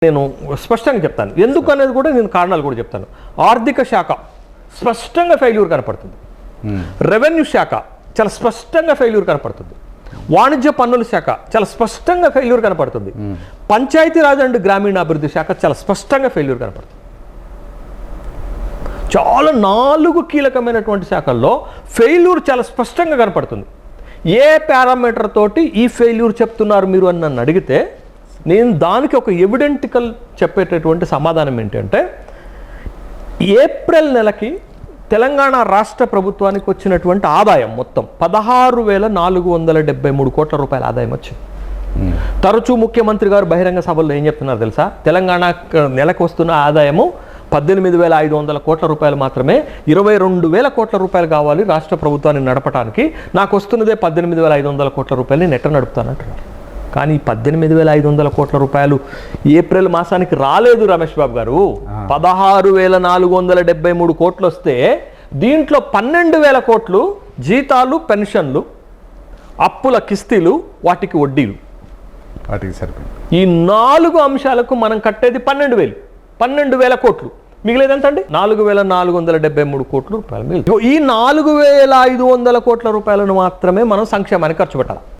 నేను స్పష్టంగా చెప్తాను ఎందుకు అనేది కూడా నేను కారణాలు కూడా చెప్తాను. ఆర్థిక శాఖ స్పష్టంగా ఫెయిల్యూర్ కనపడుతుంది. రెవెన్యూ శాఖ చాలా స్పష్టంగా ఫెయిల్యూర్ కనపడుతుంది. వాణిజ్య పన్నుల శాఖ చాలా స్పష్టంగా ఫెయిల్యూర్ కనపడుతుంది. పంచాయతీరాజ్ అండ్ గ్రామీణాభివృద్ధి శాఖ చాలా స్పష్టంగా ఫెయిల్యూర్ కనపడుతుంది. చాలా 4 కీలకమైనటువంటి శాఖల్లో ఫెయిల్యూర్ చాలా స్పష్టంగా కనపడుతుంది. ఏ పారామీటర్ తోటి ఈ ఫెయిల్యూర్ చెప్తున్నారు మీరు అని నన్ను అడిగితే నేను దానికి ఒక ఎవిడెంటికల్ చెప్పేటటువంటి సమాధానం ఏంటంటే, ఏప్రిల్ నెలకి తెలంగాణ రాష్ట్ర ప్రభుత్వానికి వచ్చినటువంటి ఆదాయం మొత్తం 16,473 కోట్ల రూపాయల ఆదాయం వచ్చింది. తరచూ ముఖ్యమంత్రి గారు బహిరంగ సభల్లో ఏం చెప్తున్నారు తెలుసా? తెలంగాణ నెలకు వస్తున్న ఆదాయము 18,500 కోట్ల రూపాయలు మాత్రమే, 22,000 కోట్ల రూపాయలు కావాలి రాష్ట్ర ప్రభుత్వాన్ని నడపడానికి, నాకు వస్తున్నదే 18,500 కోట్ల రూపాయలు, నేను ఎట్లా నడుపుతానంటున్నారు. కానీ 18,500 కోట్ల రూపాయలు ఏప్రిల్ మాసానికి రాలేదు రమేష్ బాబు గారు. 16,473 కోట్లు వస్తే దీంట్లో 12,000 కోట్లు జీతాలు, పెన్షన్లు, అప్పుల కిస్తీలు, వాటికి వడ్డీలు, వాటికి సరిపోయింది. ఈ 4 అంశాలకు మనం కట్టేది 12,000 కోట్లు. మిగిలేదు ఎంత అండి? 4,473 కోట్ల రూపాయలు మిగిలి. ఈ 4,500 కోట్ల రూపాయలను మాత్రమే మనం సంక్షేమానికి ఖర్చు పెట్టాలి.